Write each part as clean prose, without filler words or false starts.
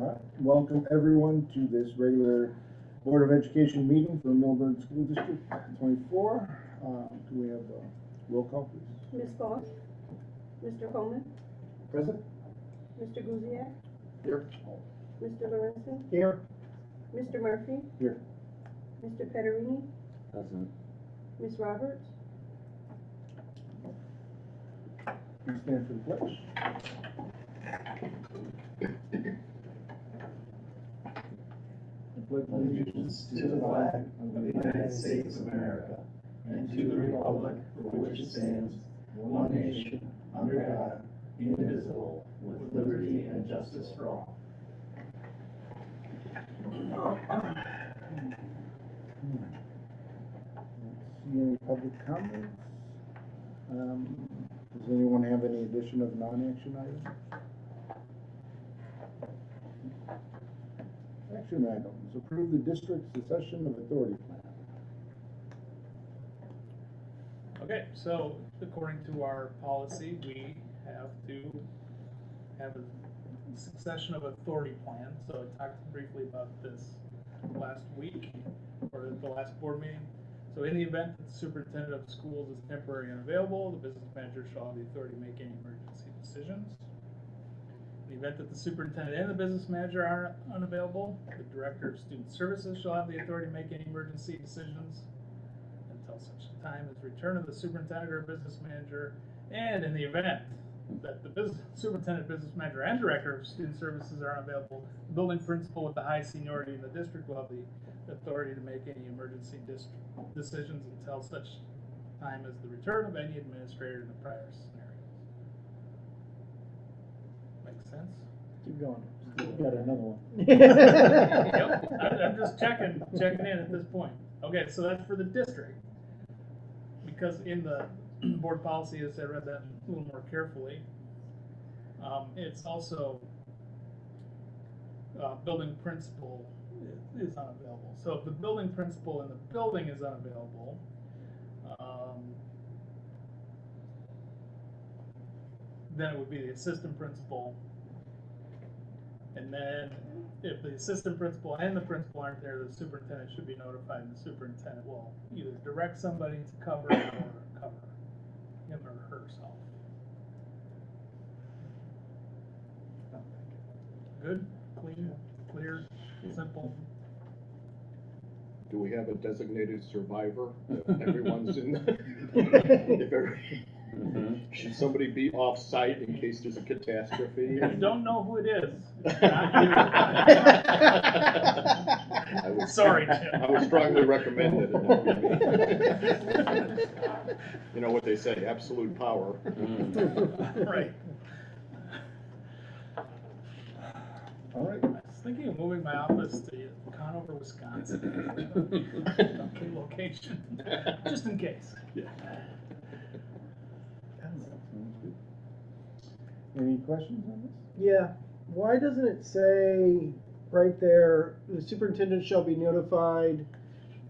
All right, welcome everyone to this regular Board of Education meeting for Millburn School District 24. Do we have a roll call, please? Ms. Voss? Mr. Coleman? Present. Mr. Guziak? Here. Mr. Lorenzen? Here. Mr. Murphy? Here. Mr. Pederini? Present. Ms. Roberts? Please stand for the pledge. Allegiance to the flag of the United States of America and to the republic for which it stands, one nation, under God, indivisible, with liberty and justice for all. See any public comments? Does anyone have any addition of non-action items? Action items, approve the district's succession of authority plan. Okay, so according to our policy, we have to have a succession of authority plan. So I talked briefly about this last week, or the last board meeting. So in the event that the superintendent of schools is temporarily unavailable, the business manager shall have the authority to make any emergency decisions. In the event that the superintendent and the business manager are unavailable, the director of student services shall have the authority to make any emergency decisions until such time as return of the superintendent or business manager. And in the event that the superintendent, business manager, and director of student services are unavailable, the building principal with the high seniority in the district will have the authority to make any emergency decisions until such time as the return of any administrator in the prior scenarios. Makes sense? Keep going. Got another one. Yep, I'm just checking in at this point. Okay, so that's for the district. Because in the board policy, as I read that a little more carefully, it's also building principal is unavailable. So if the building principal in the building is unavailable, then it would be the assistant principal. And then if the assistant principal and the principal aren't there, the superintendent should be notified, and the superintendent will either direct somebody to cover or cover him or herself. Good, clean, clear, simple. Do we have a designated survivor? That everyone's in. Should somebody be off-site in case there's a catastrophe? If you don't know who it is, sorry, Jim. I would strongly recommend it. And that would be me. You know what they say, absolute power. Right. All right. I was thinking of moving my office to Conover, Wisconsin. Okay, location, just in case. Yeah. Sounds good. Any questions on this? Yeah, why doesn't it say right there, the superintendent shall be notified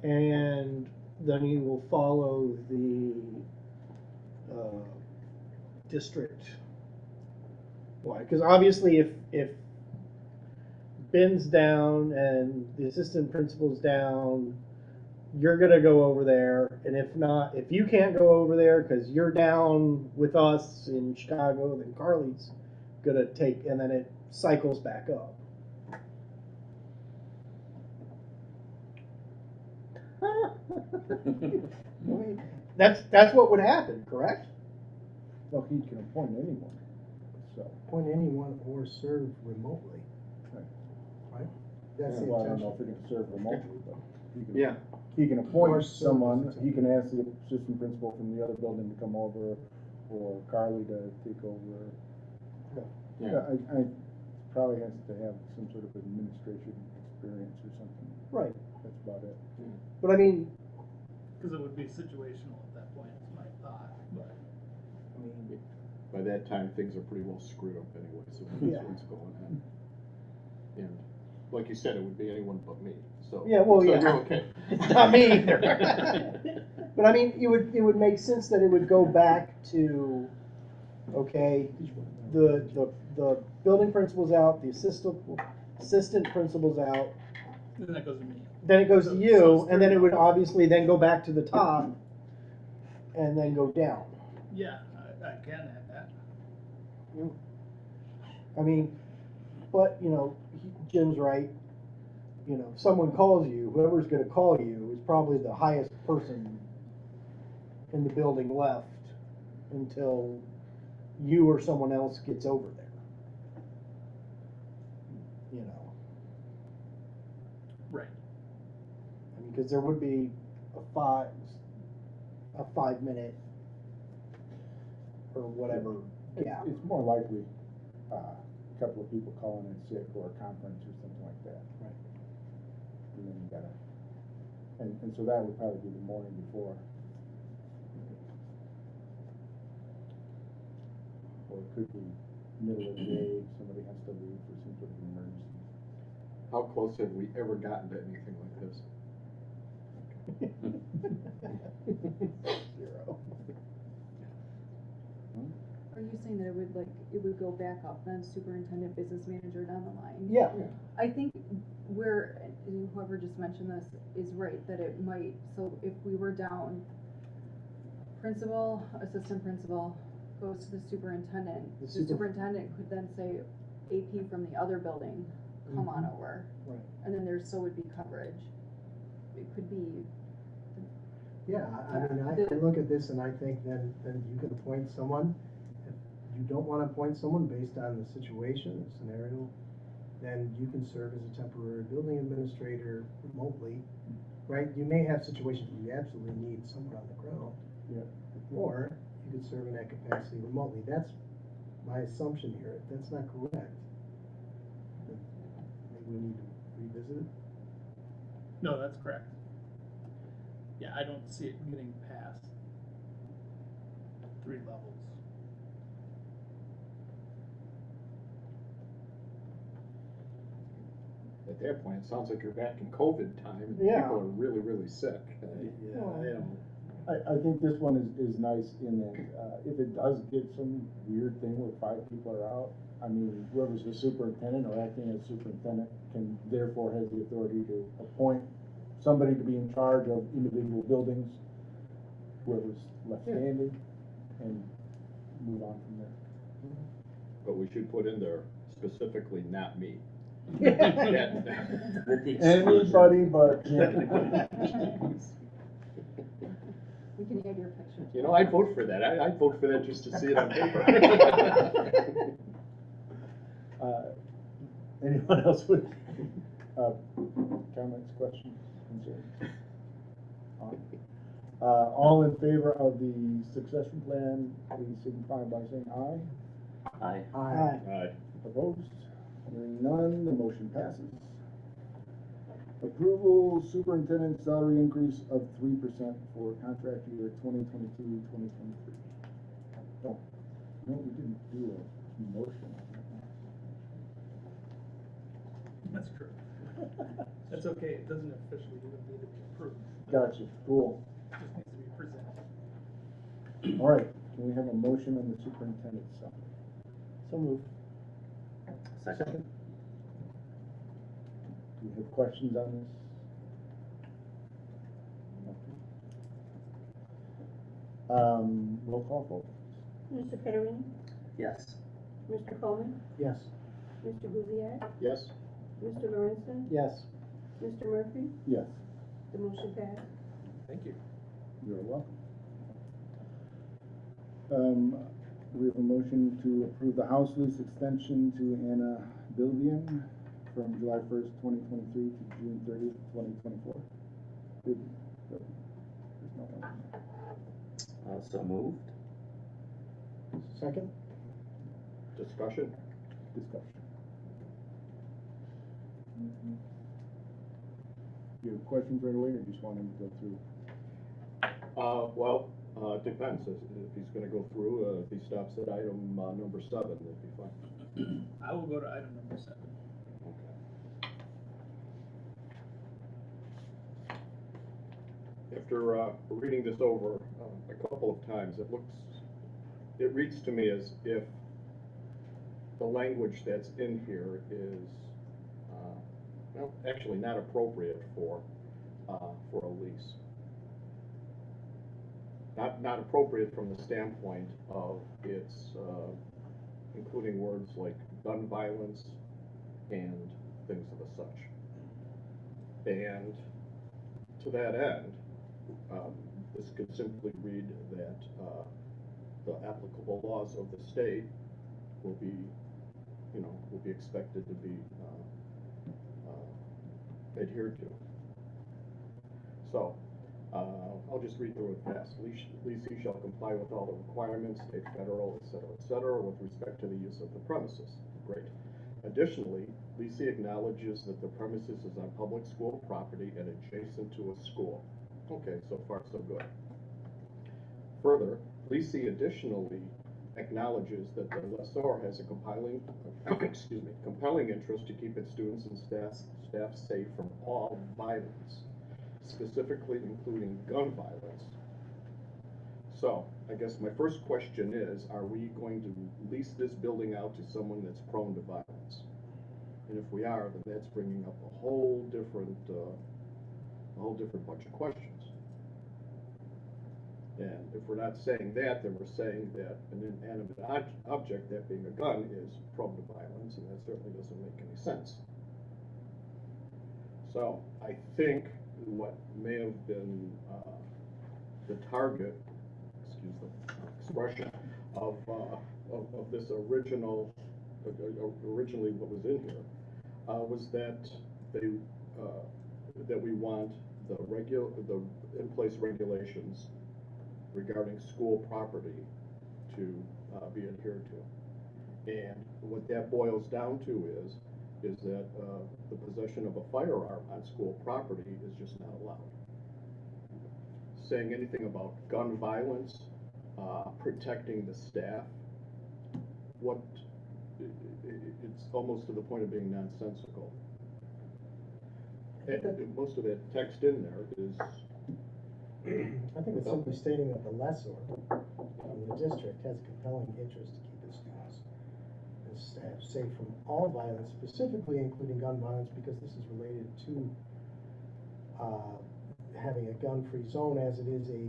and then he will follow the district? Why? Because obviously if Ben's down and the assistant principal's down, you're gonna go over there, and if not, if you can't go over there because you're down with us in Chicago, then Carly's gonna take, and then it cycles back up. I mean, that's what would happen, correct? Well, he can appoint anyone, so. Appoint anyone or serve remotely. Right? That's the Well, I don't know intention. if he can serve remotely, but he can. Yeah. He can Or appoint serve someone, as a he can ask the assistant principal from the other building to come over, or Carly to take over. Yeah. I probably has to have some sort of administration experience or something. Right. That's about it. But I mean, Because it would be situational at that point, is my thought, but. I mean, By that time, things are pretty well screwed up anyway, so Yeah. what's going on. And like you said, it would be anyone but me, so. yeah, well, so yeah. you're okay. It's not me either. But I mean, it would make sense that it would go back to, okay, the building principal's out, the assistant principal's out, Then that goes to me. then it goes to So you, it's and then it would 3 obviously then go back to the top and then go down. Yeah, I can add that. I mean, but, you know, Jim's right. You know, if someone calls you, whoever's gonna call you is probably the highest person in the building left until you or someone else gets over there. You know, Right. I mean, cause there would be a 5 minute or whatever gap. It's more likely, a couple of people calling in sick or a conference or something like that. Right. And then you gotta, and so that would probably be the morning before. Or it could be middle of the day, somebody has to leave for some sort of emergency. How close have we ever gotten to anything like this? Zero. Are you saying that it would go back up then, superintendent, business manager down the line? Yeah, I think where, whoever just mentioned this is right, that it might, so if we were down, principal, assistant principal goes to the superintendent, The the super- superintendent could then say, AP from the other building, come on over. right. And then there still would be coverage. It could be, Yeah, I mean, I look at this and I think then you can appoint someone. If you don't wanna appoint someone based on the situation, the scenario, then you can serve as a temporary building administrator remotely, right? You may have situations where you absolutely need someone on the ground. Yeah. Or you could serve in that capacity remotely. That's my assumption here. If that's not correct, then maybe we need to revisit it. No, that's correct. Yeah, I don't see it getting past 3 levels. At that point, it sounds like you're back in COVID time, and Yeah. people are really, really sick. I think this one is nice in that, if it does get some weird thing where 5 people are out, I mean, whoever's the superintendent or acting as superintendent can therefore has the authority to appoint somebody to be in charge of individual buildings, whoever's left standing, and move on from there. But we should put in there specifically not me. Anybody but Jim. we can add your picture. You know, I'd vote for that. I'd vote for that just to see it on paper. Anyone else with, comments, questions, concerns? All in favor of the succession plan, please signify by saying aye. Aye. Aye. Aye. Opposed? Hearing none, the motion passes. Approval superintendent salary increase of 3% for contract year 2022-2023. Oh, no, we didn't do a motion on That's true. That's okay, it doesn't officially even need to be approved. that. Gotcha, cool. It just needs to be presented. All right, can we have a motion on the superintendent's salary? So moved. Second. Do we have questions on this? Roll call vote. Mr. Pederini, Yes. Mr. Coleman, Yes. Mr. Buziak, Yes? Mr. Lorenzen, Yes. Mr. Murphy, Yes, the motion passed. Thank you. you're welcome. We have a motion to approve the house lease extension to Anna Bilbian from July 1st, 2023 to June 30th, 2024. There's no one. So moved. Second? Discussion? Discussion. You have questions right away, or just want him to go through? Well, it depends. If he's gonna go through, if he stops at item, number 7, that'd be fine. I will go to item number 7. After reading this over a couple of times, it reads to me as if the language that's in here is well, actually not appropriate for a lease. Not appropriate from the standpoint of its, including words like gun violence and things of the such. And to that end, this could simply read that the applicable laws of the state will be, will be expected to be adhered to. So, I'll just read through it fast. Leasing shall comply with all the requirements, state, federal, et cetera, with respect to the use of the premises. Great. Additionally, leasing acknowledges that the premises is on public school property and adjacent to a school. Okay, so far so good. Further, leasing additionally acknowledges that the lessor has a compelling interest to keep its students and staff safe from all violence, specifically including gun violence. So, I guess my first question is, are we going to lease this building out to someone that's prone to violence? And if we are, then that's bringing up a whole different bunch of questions. And if we're not saying that, then we're saying that an inanimate object, that being a gun, is prone to violence, and that certainly doesn't make any sense. So, I think what may have been the target, excuse the expression, of this originally what was in here, was that that we want the in-place regulations regarding school property to be adhered to. And what that boils down to is that the possession of a firearm on school property is just not allowed. Saying anything about gun violence, protecting the staff, it's almost to the point of being nonsensical. And most of that text in there is, I think it's simply stating that the lessor, the district, has a compelling interest to keep its students and staff safe from all violence, specifically including gun violence, because this is related to having a gun-free zone, as it is a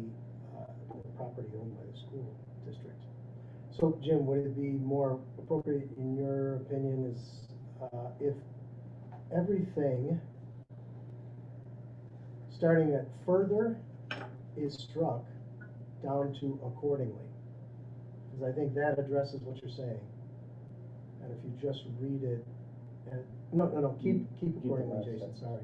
property owned by the school district. So, Jim, would it be more appropriate, in your opinion, is if everything starting at further is struck down to accordingly? Because I think that addresses what you're saying. And if you just read it, and no, keep accordingly, Jason, sorry.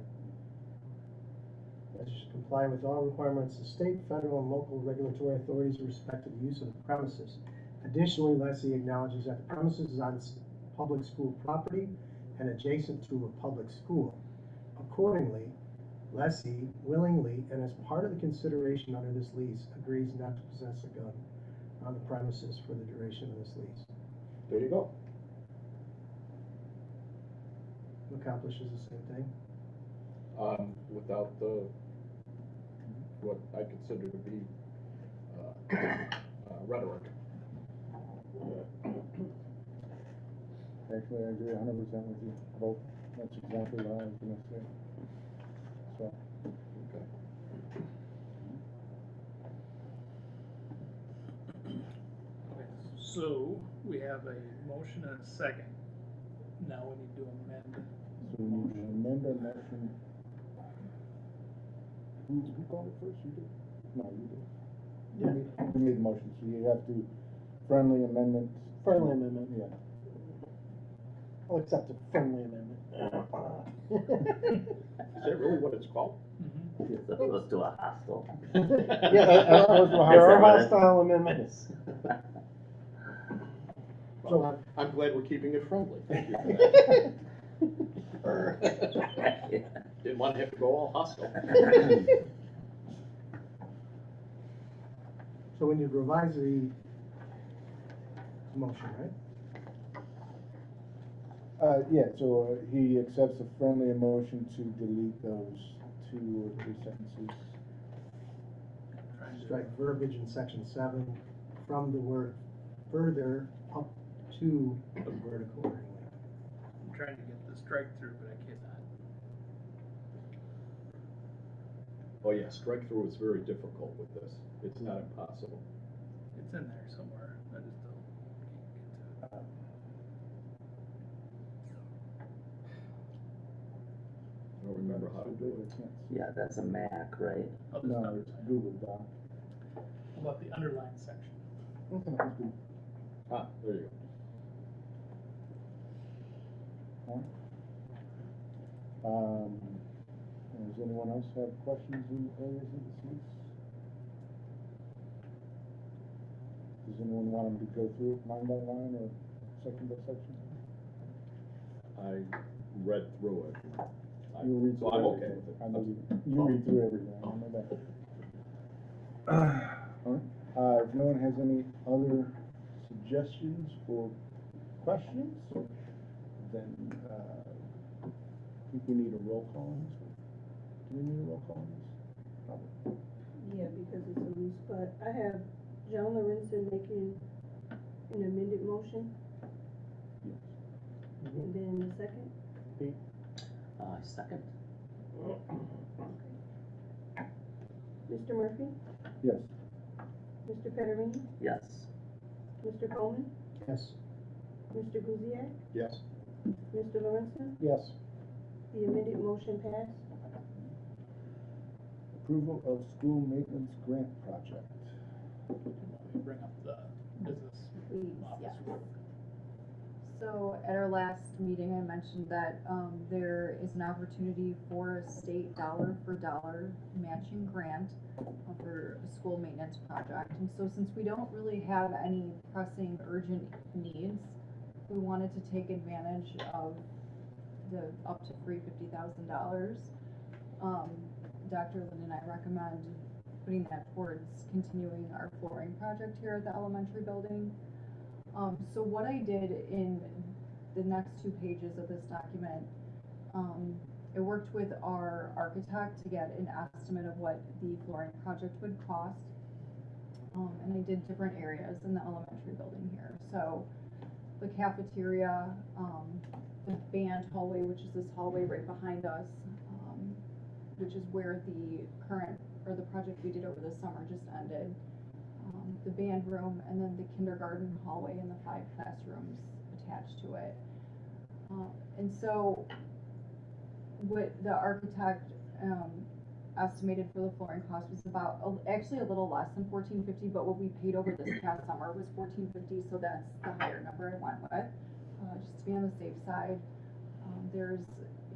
That should comply with all requirements of state, federal, and local regulatory authorities with respect to the use of the premises. Additionally, lessee acknowledges that the premises is on public school property and adjacent to a public school. Accordingly, lessee willingly and as part of the consideration under this lease agrees not to possess a gun on the premises for the duration of this lease. there you go. Accomplishes the same thing. Without what I consider to be rhetoric. Actually, I agree 100% with you, both. That's exactly what I was gonna say. So, Okay. Okay, so we have a motion and a second. Now we need to amend. so we need to amend our motion. Who called it first? You did? No, you did. Yeah. You made the motion, so you have to, friendly amendment. Friendly amendment. Yeah. I'll accept a friendly amendment. Is that really what it's called? Mhm. As opposed to a hostile. Yes, there are hostile amendments. Well, I'm glad we're keeping it friendly. Thank you for that. Didn't want to have to go all hostile. So we need to revise the motion, right? Yeah, so he accepts a friendly motion to delete those 2 or 3 sentences. Strike verbiage in section 7 from the word further up to the word accordingly. I'm trying to get the strike through, but I cannot. Oh, yeah, strike through is very difficult with this. It's not impossible. It's in there somewhere, I just don't, can't get to it. I don't remember how to do it. Yeah, that's a Mac, right? Oh, there's No, not- it's Google Doc. How about the underline section? Ah, there you go. Does anyone else have questions in areas of this use? Does anyone want them to go through it line by line or section by section? I read through it. You read So through I'm okay everything. with it. I know you read through everything, I know that. All right, if no one has any other suggestions or questions, then, I think we need a roll call on this one. Do we need a roll call on this? Probably. Yeah, because it's a lease, but I have John Lorenzen making an amended motion, Yes. and then the second. Second. Mr. Murphy, Yes. Mr. Federini, Yes. Mr. Coleman, Yes. Mr. Guziak, Yes? Mr. Lorenzen. Yes. The amended motion passed. Approval of school maintenance grant project. Want me to bring up the business Please, office yes. report? So at our last meeting, I mentioned that there is an opportunity for a state dollar for dollar matching grant for a school maintenance project. And so since we don't really have any pressing urgent needs, we wanted to take advantage of the up to free $50,000. Dr. Lynn and I recommend putting that towards continuing our flooring project here at the elementary building. So what I did in the next 2 pages of this document, I worked with our architect to get an estimate of what the flooring project would cost. And I did different areas in the elementary building here. So the cafeteria, the band hallway, which is this hallway right behind us, which is where the project we did over the summer just ended. The band room, and then the kindergarten hallway and the 5 classrooms attached to it. And so what the architect estimated for the flooring cost was about, actually a little less than $1,450, but what we paid over this past summer was $1,450, so that's the higher number I went with, just to be on the safe side. There's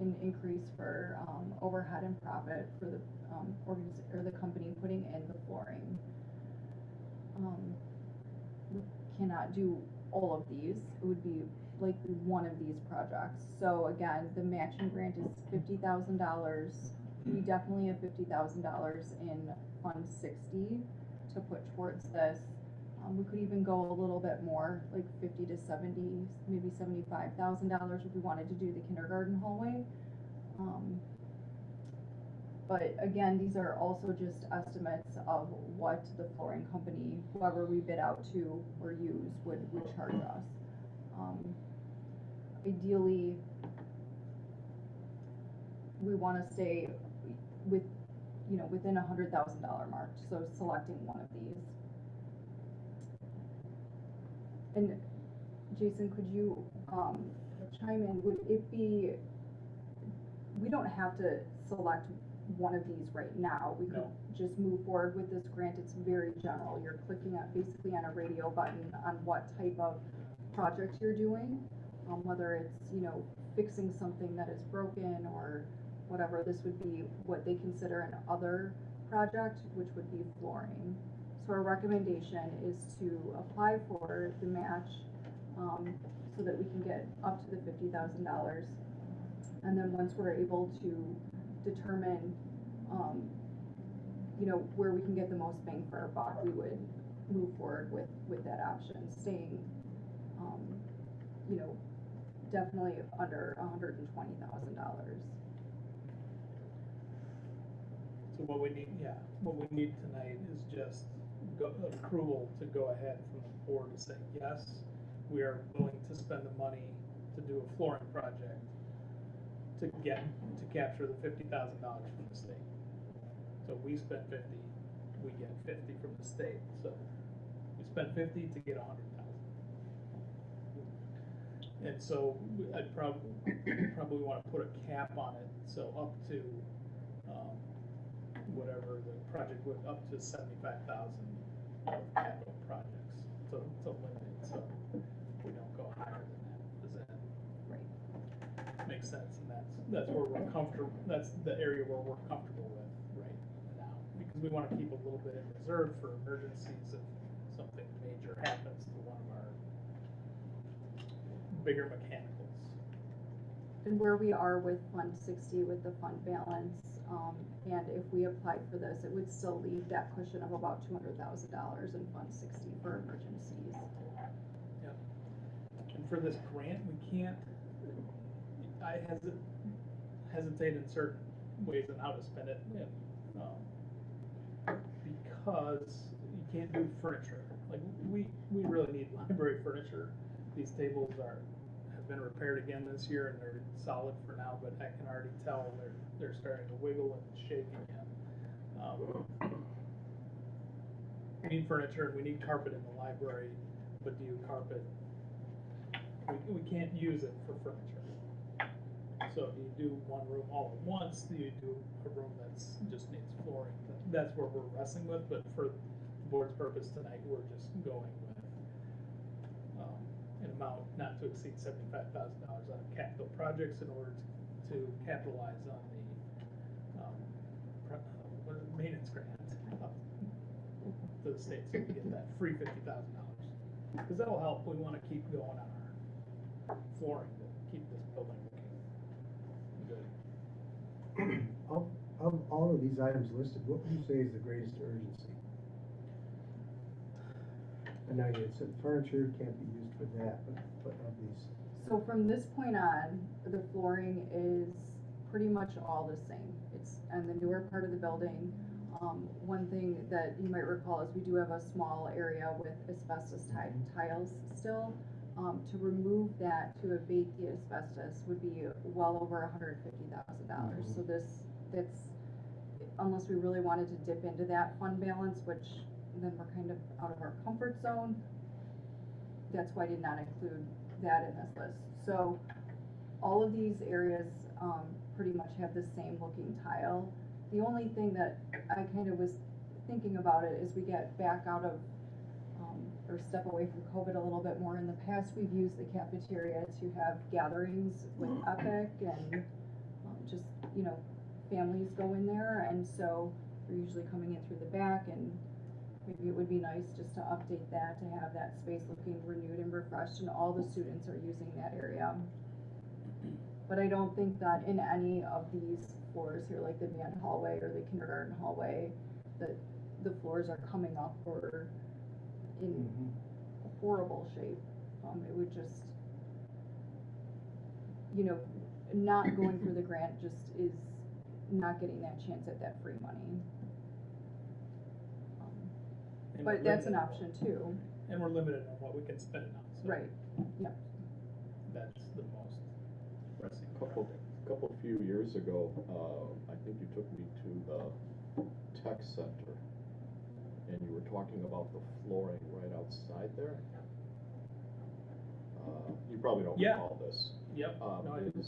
an increase for overhead and profit for the the company putting in the flooring. We cannot do all of these. It would be likely one of these projects. So again, the matching grant is $50,000. We definitely have $50,000 in Fund 60 to put towards this. We could even go a little bit more, like 50 to 70, maybe $75,000 if we wanted to do the kindergarten hallway. But again, these are also just estimates of what the flooring company, whoever we bid out to or use, would charge us. Ideally, we want to stay within $100,000 mark, so selecting one of these. And Jason, could you chime in? Would it be, we don't have to select one of these right now. We could just move forward with this grant. It's very general. You're clicking basically on a radio button on what type of project you're doing, whether it's, fixing something that is broken or whatever. This would be what they consider an other project, which would be flooring. So our recommendation is to apply for the match, so that we can get up to the $50,000. And then once we're able to determine, where we can get the most bang for our buck, we would move forward with that option, staying, definitely under $120,000. So what we need tonight is just approval to go ahead from the board to say, yes, we are willing to spend the money to do a flooring project to capture the $50,000 from the state. So we spend 50, we get 50 from the state, so we spend 50 to get 100,000. And so I'd probably wanna put a cap on it, so up to, whatever the project would, up to 75,000 of capital projects, to limit it, so we don't go higher than that. Does that make sense? And that's where we're comfortable, that's the area where we're comfortable with right now, because we wanna keep a little bit in reserve for emergencies if something major happens to one of our bigger mechanicals. And where we are with Fund 60 with the fund balance, and if we applied for this, it would still leave that cushion of about $200,000 in Fund 60 for emergencies. Yep. And for this grant, we can't, I hesitate in certain ways on how to spend it, because you can't do furniture. Like, we really need library furniture. These tables have been repaired again this year, and they're solid for now, but I can already tell they're starting to wiggle and shake again. We need furniture, and we need carpet in the library, but do you carpet? We can't use it for furniture. So do you do one room all at once? Do you do a room that's just needs flooring? That's where we're wrestling with, but for the board's purpose tonight, we're just going with an amount not to exceed $75,000 on capital projects in order to capitalize on the maintenance grant to the state, so we get that free $50,000. Because that'll help. We want to keep going on our flooring to keep this building looking good. Of all of these items listed, what would you say is the greatest urgency? I know you had said furniture can't be used for that, but of these. So from this point on, the flooring is pretty much all the same. It's on the newer part of the building. One thing that you might recall is we do have a small area with asbestos tiles still. To remove that, to abate the asbestos, would be well over $150,000. So that's, unless we really wanted to dip into that fund balance, which then we're kind of out of our comfort zone, that's why I did not include that in this list. So all of these areas pretty much have the same looking tile. The only thing that I kind of was thinking about it is we get back out of or step away from COVID a little bit more. In the past, we've used the cafeteria to have gatherings with Epic and just, you know, families go in there, and so they're usually coming in through the back, and maybe it would be nice just to update that, to have that space looking renewed and refreshed, and all the students are using that area. But I don't think that in any of these floors here, like the band hallway or the kindergarten hallway, that the floors are coming up or in horrible shape. It would just, you know, not going through the grant just is not getting that chance at that free money. But that's an option too. And we're limited on what we can spend it on. So right. Yep. That's the most pressing. Couple few years ago, I think you took me to the tech center, and you were talking about the flooring right outside there. You probably don't recall this. Yep. No, I didn't.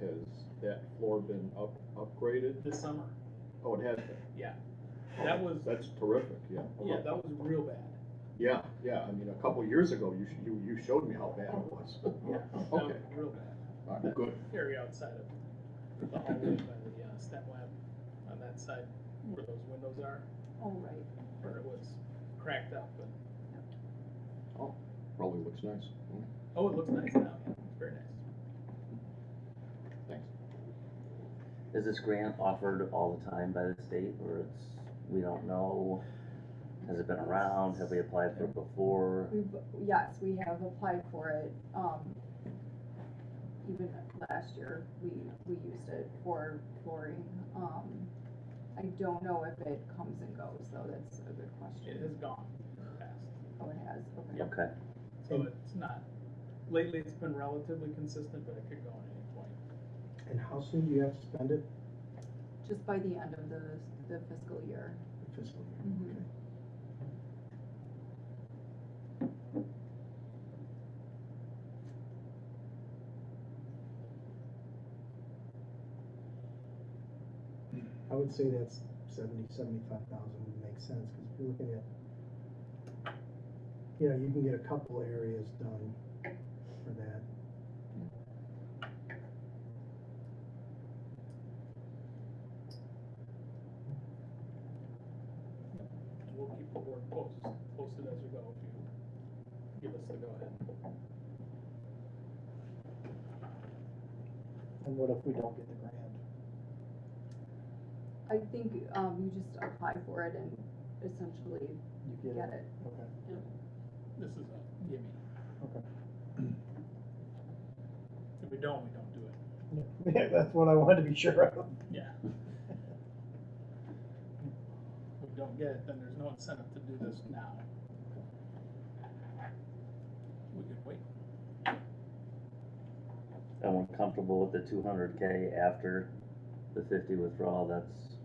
Has that floor been upgraded? This summer. Oh, it has been? Yeah. That's terrific, yeah. Yeah, that was real bad. Yeah, I mean, a couple years ago, you showed me how bad it was. Yeah. That Okay. was real bad. That good. Area outside of the hallway by the STEM lab on that side where those windows are, Oh, right. where it was cracked up. And, Oh, probably looks nice. oh, it looks nice now. Yeah, it's very nice. Thanks. Is this grant offered all the time by the state, or we don't know? Has it been around? Have we applied for it before? Yes, we have applied for it. Even last year, we used it for flooring. I don't know if it comes and goes, though. That's a good question. It has gone in the past. Oh, it has. Okay. Okay. So it's not, lately it's been relatively consistent, but it could go at any point. And how soon do you have to spend it? just by the end of the fiscal year. Fiscal year, Mhm. okay. I would say that's 75,000 would make sense, because if you're looking at, you know, you can get a couple areas done for that. And we'll keep the board posted as we go if you give us the go-ahead. And what if we don't get the grant? I think, you just apply for it and essentially You get it. Okay. This is a gimme. Okay. If we don't do it. Yeah, that's what I wanted to be sure of. Yeah. If we don't get it, then there's no incentive to do this now. We could wait. I'm comfortable with the 200K after the 50 withdrawal, that's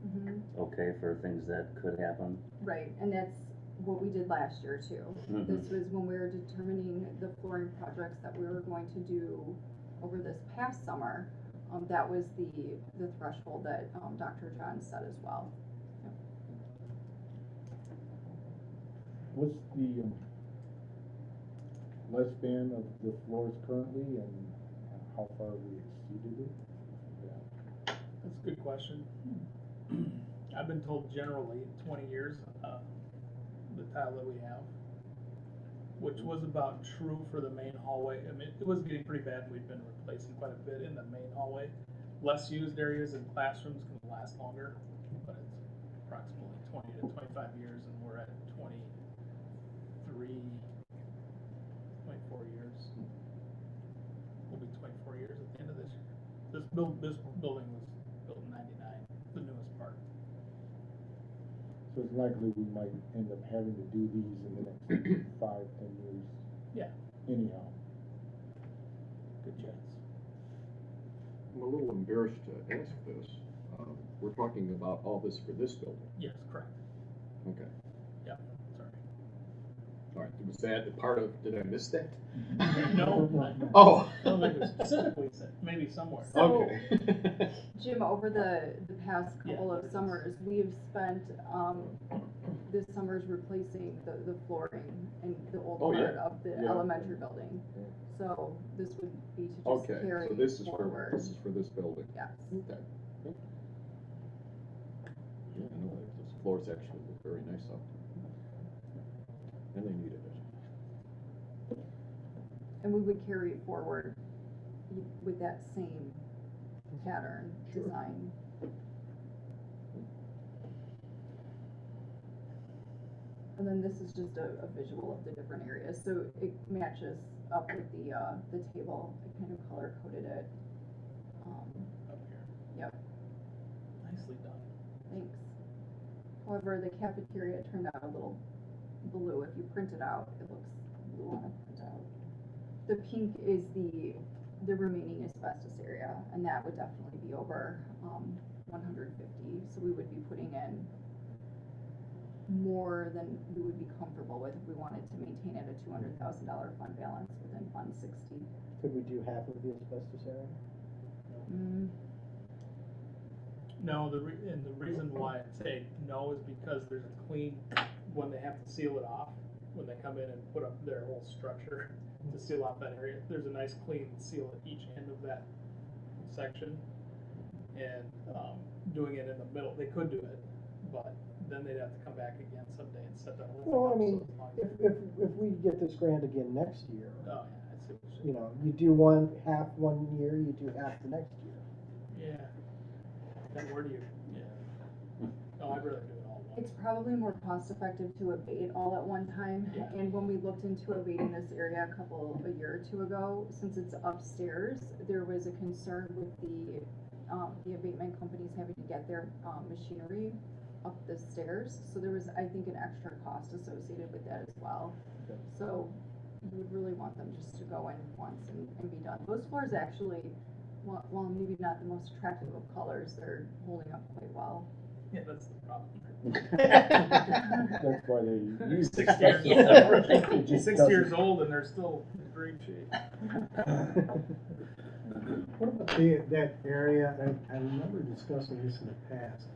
Mhm. okay for things that could happen. Right, and that's what we did last year too. Mhm. This was when we were determining the flooring projects that we were going to do over this past summer. That was the threshold that, Dr. John set as well. What's the lifespan of the floors currently, and how far we exceeded it? Yeah. That's a good question. I've been told generally 20 years, the tile that we have, which was about true for the main hallway. I mean, it was getting pretty bad. We've been replacing quite a bit in the main hallway. Less used areas in classrooms can last longer, but it's approximately 20 to 25 years, and we're at 24 years. Will be 24 years at the end of this year. This building was built in '99, the newest part. So it's likely we might end up having to do these in the next 5-10 years. Yeah. Anyhow. Good chance. I'm a little embarrassed to ask this. We're talking about all this for this building. Yes, correct. Okay. Yeah, sorry. All right. Was that the part of, did I miss that? No. Oh. I don't think it was specifically said, maybe somewhere. So- Okay. Jim, over the past couple Yeah, of summers, we've spent, this summer's replacing the flooring in the old Oh, part yeah. of the Yeah. elementary building. Yeah. So this would be to just Okay, carry so this is forward. for this building. Yes. Okay. Yeah, no, those floors actually look very nice up there. And they needed it. And we would carry it forward with that same pattern, Sure. design. And then this is just a visual of the different areas, so it matches up with the table. I kind of color coded it. Up here. Yep, Nicely done. thanks. However, the cafeteria turned out a little blue. If you print it out, it looks blue on a printout. The pink is the remaining asbestos area, and that would definitely be over 150. So we would be putting in more than we would be comfortable with if we wanted to maintain at a $200,000 fund balance within Fund 60. Could we do half of the asbestos area? No, and the reason why I say no is because there's a clean, when they have to seal it off, when they come in and put up their whole structure to seal off that area, there's a nice clean seal at each end of that section. And, doing it in the middle, they could do it, but then they'd have to come back again someday and set that whole thing Well, up. I mean, so it's long. if we get this grant again next year, Oh, yeah, I see what you're you saying. know, you do half one year, you do half the next year. Yeah. Then where do you, yeah. No, I'd rather do it all at once. It's probably more cost effective to abate all at one time. Yeah. And when we looked into abating this area a year or two ago, since it's upstairs, there was a concern with the abatement companies having to get their machinery up the stairs. So there was, I think, an extra cost associated with that as well. Okay. So you would really want them just to go in once and be done. Those floors actually Well, maybe not the most attractive of colors, they're holding up quite well. Yeah, that's the problem. That's why they use. 6 years Yeah, old. It just 6 doesn't- years old and they're still in great shape. What about that area, I remember discussing this in the past,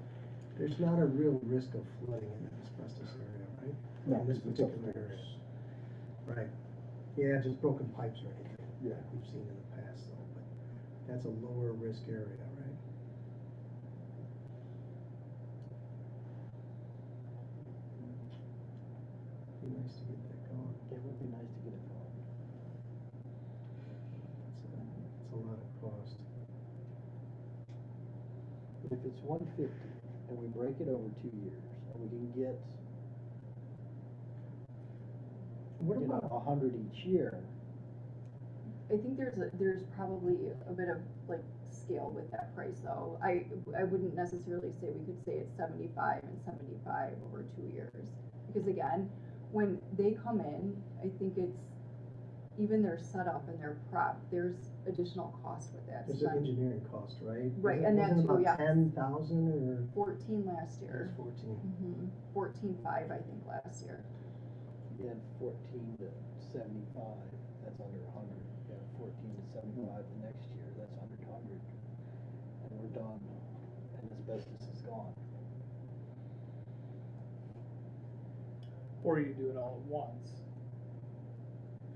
there's not a real risk of flooding in that asbestos area, right? No, In this it's up particular there. area. Right, yeah, just broken pipes or anything, Yeah. like we've seen in the past though, but that's a lower risk area, right? Be nice to get that going. It would be nice to get it going. It's a lot of cost. But if it's 150 and we break it over 2 years, and we can get, What you know, about, 100 each year, I think there's probably a bit of like scale with that price though. I wouldn't necessarily say we could say it's 75 and 75 over 2 years. Because again, when they come in, I think it's, even their setup and their prep, there's additional cost with that. there's an engineering cost, right? Right, Wasn't- and that wasn't too, it yeah. about 10,000 or? 14 last It year. was 14. 14.5 I think last year. you had 14 to 75, that's under 100. You have 14 to 75 the next year, that's under 100. And we're done, and asbestos is gone. Or you do it all at once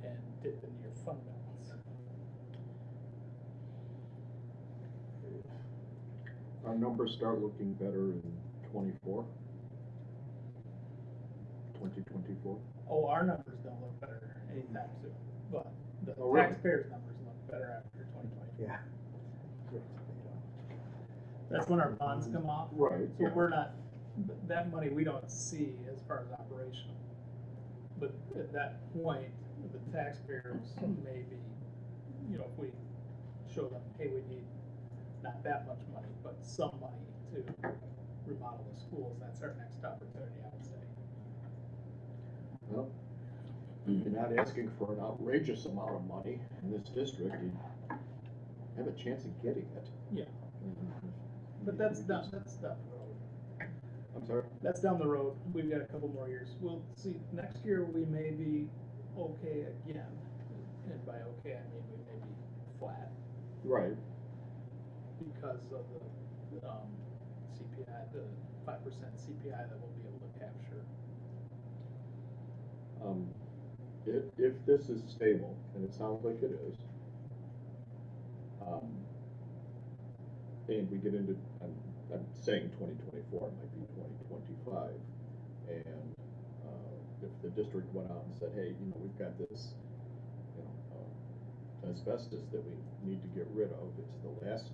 and dip into your fund balance. Our numbers start looking better in 2024. Oh, our numbers don't look better anytime soon, but the Oh, really? taxpayers' numbers look better after 2024. Yeah. That's when our bonds come off. Right, So yeah. we're not, that money we don't see as far as operational. But at that point, the taxpayers may be, you know, if we show them, hey, we need not that much money, but some money to remodel the schools, that's our next opportunity, I would say. Well, you're not asking for an outrageous amount of money in this district, you have a chance of getting it. Yeah. But that's down the road. I'm sorry? That's down the road. We've got a couple more years. We'll see. Next year, we may be okay again. And by okay, I mean we may be flat Right. because of the CPI, the 5% CPI that we'll be able to capture. If this is stable, and it sounds like it is, and we get into, I'm saying 2024, it might be 2025, and if the district went out and said, hey, you know, we've got this, you know, asbestos that we need to get rid of, it's the last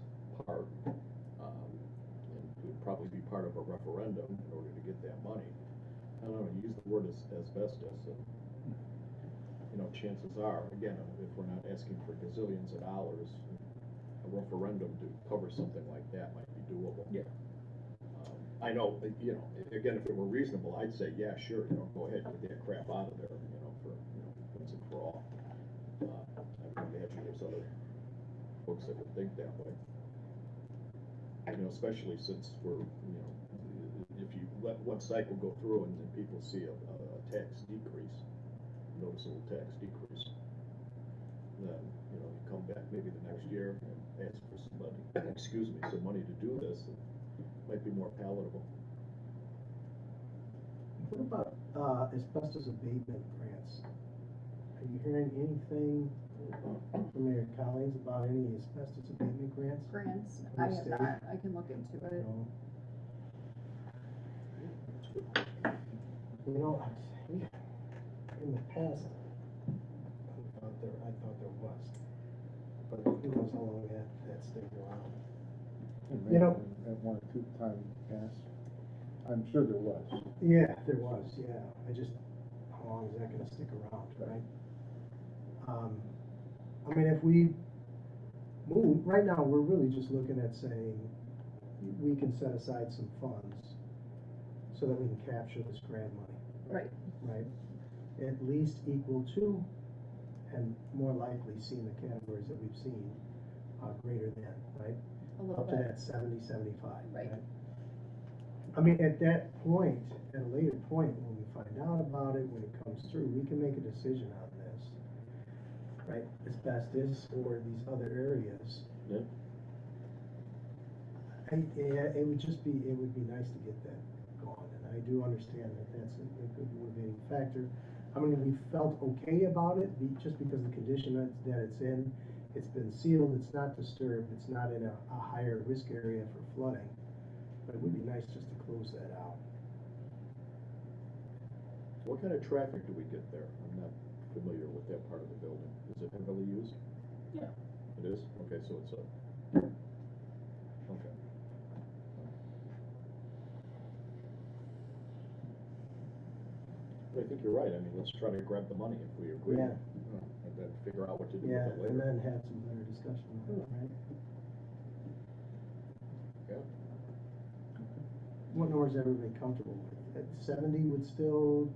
part, and it would probably be part of a referendum in order to get that money. I don't know, use the word asbestos, and, you know, chances are, again, if we're not asking for gazillions of dollars, a referendum to cover something like that might be doable. Yeah. I know, you know, again, if it were reasonable, I'd say, yeah, sure, you know, go ahead, get that crap out of there, you know, for, you know, once and for all. I would imagine there's other folks that would think that way. You know, especially since we're, you know, if you let one cycle go through and then people see a tax decrease, noticeable tax decrease, then, you know, you come back maybe the next year and ask for some money, excuse me, some money to do this, and it might be more palatable. What about asbestos abatement grants? Are you hearing anything from your colleagues about any asbestos abatement grants? Grants, From I the have state? not, I can look into it. No. You know, in the past, I thought there was, but who knows how long that sticks around. And You know- maybe at one or two times past, I'm sure there was. Yeah, there was, yeah. How long is that gonna stick around, right? I mean, if we move, right now, we're really just looking at saying, we can set aside some funds so that we can capture this grant money, Right. right? At least equal to, and more likely, seeing the categories that we've seen, greater than, right? A little Up to bit. that 70, 75, Right. right? I mean, at that point, at a later point, when we find out about it, when it comes through, we can make a decision on this, right? Asbestos or these other areas. Yeah. Yeah, it would be nice to get that going, and I do understand that that's a good motivating factor. I mean, we felt okay about it, just because the condition that it's in, it's been sealed, it's not disturbed, it's not in a higher risk area for flooding. But it would be nice just to close that out. What kind of traffic do we get there? I'm not familiar with that part of the building. Is it heavily used? Yeah. It is? Okay, so it's a, okay. But I think you're right. I mean, let's try to grab the money if we agree. Yeah. And then figure out what to do Yeah, with it and later. then have some better discussion on it, right? Yeah. What number is everybody comfortable with? At 70 would still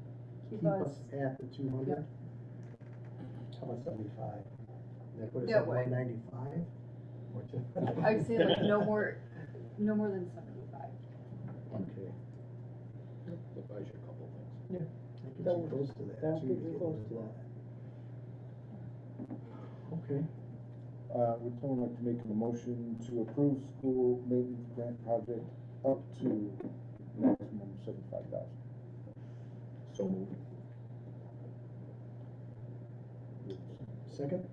Keep keep us- us at the 200? Yep. How about 75? That put us Yeah, at wait. 195? Or 200? I'd say like no more than 75. Okay. That buys you a couple of things. That gets That you would- close to that, that too. would get you get close rid to of that. Okay. Would someone like to make a motion to approve school maintenance grant project up to maximum $75,000? So moved. Second?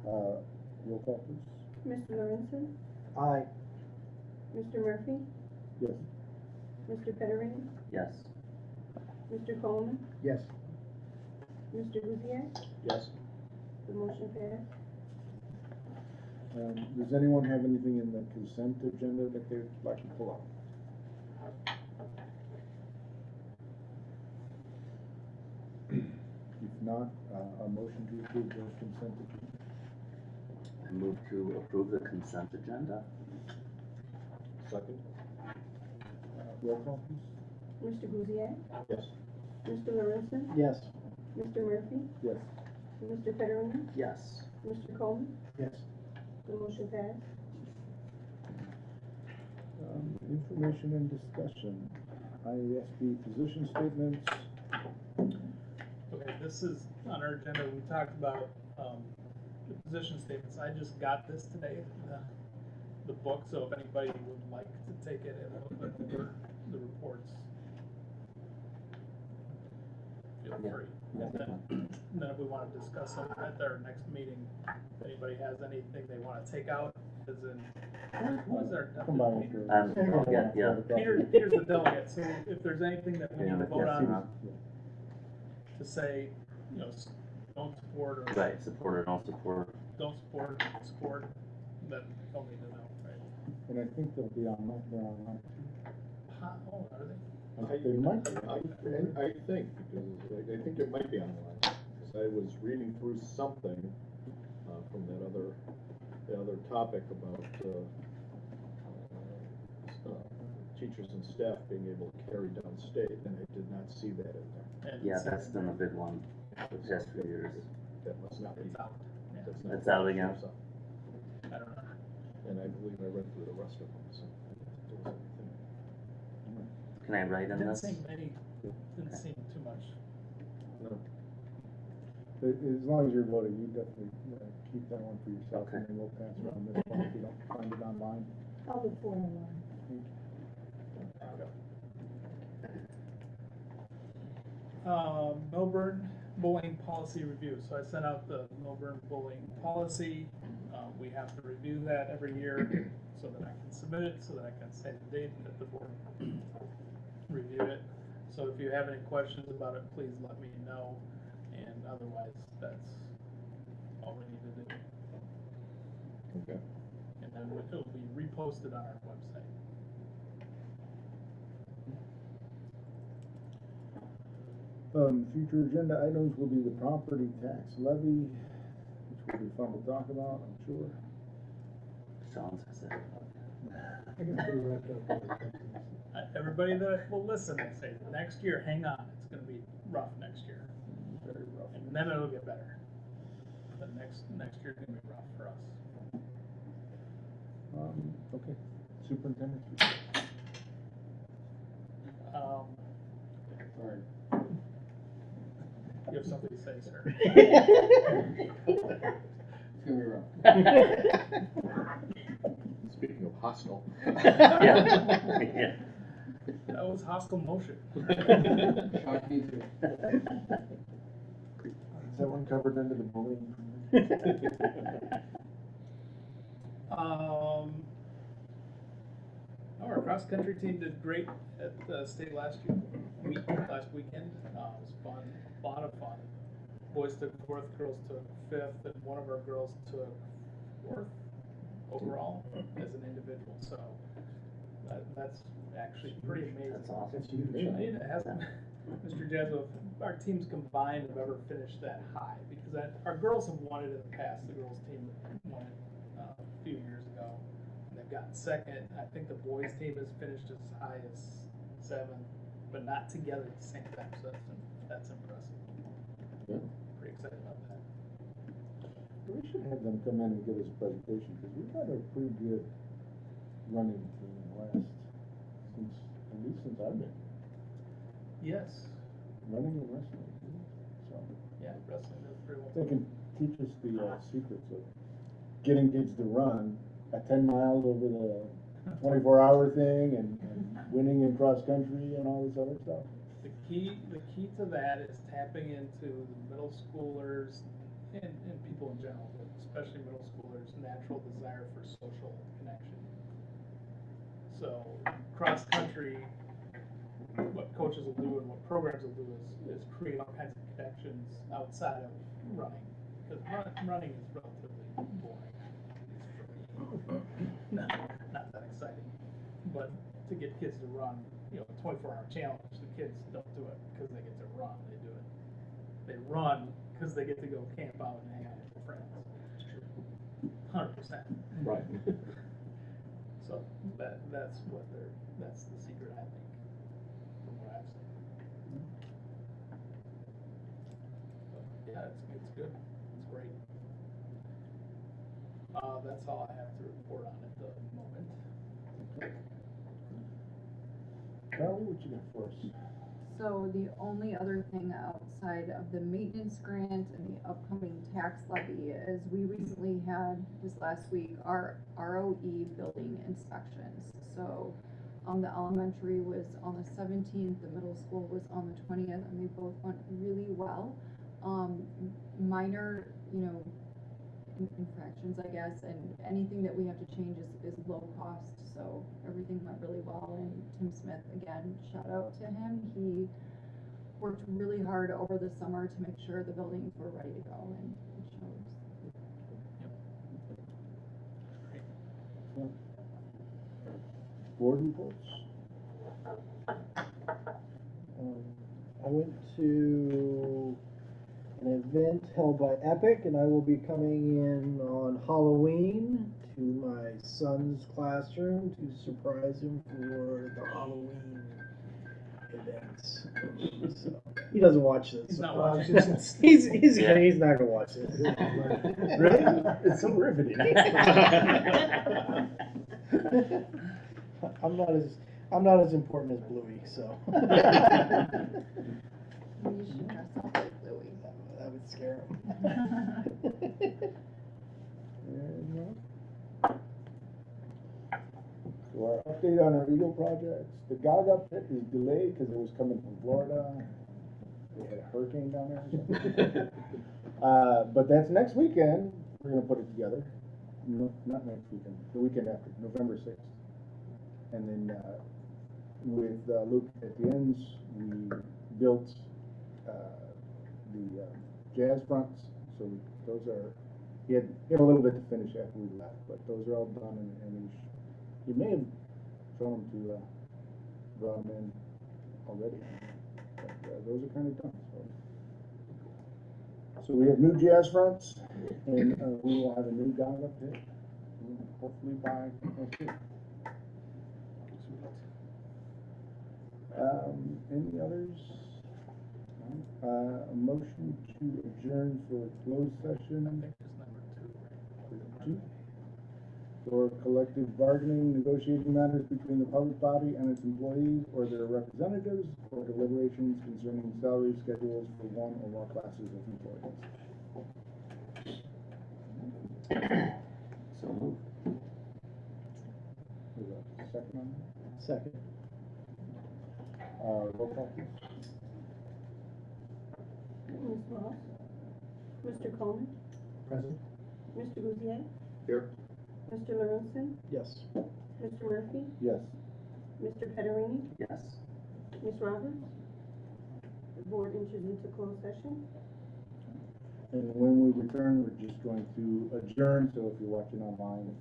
Roll call, please. Mr. Lorenzen, Aye. Mr. Murphy, Yes. Mr. Pettering, Yes. Mr. Coleman, Yes. Mr. Buziak, Yes. the motion passed. Does anyone have anything in the consent agenda that they'd like to pull out? If not, a motion to approve the consent agenda. I move to approve the consent agenda. Second? Roll call, please. Mr. Buziak, Yes. Mr. Lorenzen, Yes. Mr. Murphy, Yes. Mr. Pettering, Yes. Mr. Coleman, Yes. the motion passed. Information and discussion, IASB position statements. Okay, this is on our agenda, we talked about, the position statements, I just got this today, the book, so if anybody would like to take it and look over the reports, feel Yeah. free. And then if we wanna discuss them at our next meeting, if anybody has anything they wanna take out, as in, who was our Combine Peter? Yeah. Peter's the delegate, so if there's anything that we need Yeah, to vote yes, on, to say, you know, don't support or Right, support or don't support. don't support, support, then they'll need to know, right? And I think they'll be on, they're online. How, oh, are they? They might be. I think, because I think it might be online, because I was reading through something, from that other topic about, teachers and staff being able to carry down state, and I did not see that in there. And Yeah, it's- that's been a big one the past few years. That must not be. It's out, yeah, That's not. It's out again? So, I don't know. and I believe I read through the rest of them, so I didn't think there was anything. Can I write in Didn't this? seem many, didn't seem too much. No. But as long as you're voting, you definitely keep that one for yourself, Okay. and then we'll pass around this one if you don't find it online. I'll look for it online. Millburn bullying policy review, so I sent out the Millburn bullying policy, we have to review that every year, so that I can submit it, so that I can say the date that the board reviewed it. So if you have any questions about it, please let me know, and otherwise, that's all we need to do. Okay. And then it'll be reposted on our website. Future agenda items will be the property tax levy, which will be fun to talk about, I'm sure. Sean's said. I get pretty wrapped up in it. Everybody that will listen and say, next year, hang on, it's gonna be rough next year, Very rough. and then it'll get better. But next year's gonna be rough for us. Okay, superintendent. Sorry. You have something to say, sir? It's gonna be rough. Speaking of hostile. Yeah. That was hostile motion. Shocked me too. Is that one covered under the bullying? Our cross-country team did great at the state last weekend. It was fun, a lot of fun. Boys took fourth, girls took fifth, and one of our girls took fourth overall as an individual, so that's actually pretty amazing. That's awesome. That's huge. It hasn't, Mr. Jesup, our teams combined have ever finished that high, because our girls have won it in the past. The girls team won it a few years ago, and they've gotten second. I think the boys team has finished as high as 7th, but not together at the same time, so that's impressive. Yeah. Pretty excited about that. We should have them come in and give us a presentation, because we've had a pretty good running team at least since I've been Yes, running and wrestling. So yeah, wrestling does pretty well. they can teach us the secrets of getting kids to run at 10 miles over the 24-hour thing and winning in cross country and all this other stuff. The key to that is tapping into the middle schoolers and people in general, but especially middle schoolers' natural desire for social connection. So cross country, what coaches will do and what programs will do is create all kinds of connections outside of running, because running is relatively boring. Not that exciting, but to get kids to run, a 24-hour challenge, the kids don't do it because they get to run. They do it. They run because they get to go camp out and hang out with their friends. 100%. Right. So that's the secret, I think, from what I've seen. But yeah, it's good. It's great. That's all I have to report on at the moment. Carly, what you got for us? So the only other thing outside of the maintenance grant and the upcoming tax levy is we recently had, this last week, our ROE building inspections. So the elementary was on the 17th, the middle school was on the 20th, and they both went really well. Minor, infractions, I guess, and anything that we have to change is low cost, so everything went really well. And Tim Smith, again, shout out to him. He worked really hard over the summer to make sure the buildings were ready to go, and it shows. Board reports? I went to an event held by Epic, and I will be coming in on Halloween to my son's classroom to surprise him for the Halloween events. So, he doesn't watch this. He's not so watching. he's not gonna watch this. Really? It's so riveting. I'm not as important as Bluey, so. You should dress up like Louie. That would scare him. So our update on our Eagle projects, the Gaga pit is delayed because it was coming from Florida. They had a hurricane down there or something. But that's next weekend, we're gonna put it together. No, not next weekend, the weekend after, November 6th. And then, with Luke at the ends, we built, the jazz fronts, so those are, he had a little bit to finish after we left, but those are all done, and he may have shown them to, brought them in already, but, those are kind of done, so we have new jazz fronts, and, we will have a new Gaga pit, hopefully by next week. Any others? No? A motion to adjourn for closed session. I think it's number 2, right? Two. For collective bargaining, negotiating matters between the public body and its employees or their representatives, or deliberations concerning salary schedules for one or more classes of employees. So moved. Is there a second on Second. that? Roll call, please. Ms. Ross? Mr. Coleman? Present? Mr. Gouzier? Here. Mr. Lorenzen? Yes. Mr. Murphy? Yes. Mr. Pederini? Yes. Ms. Roberts? The board enters into closed session. And when we return, we're just going to adjourn, so if you're watching online,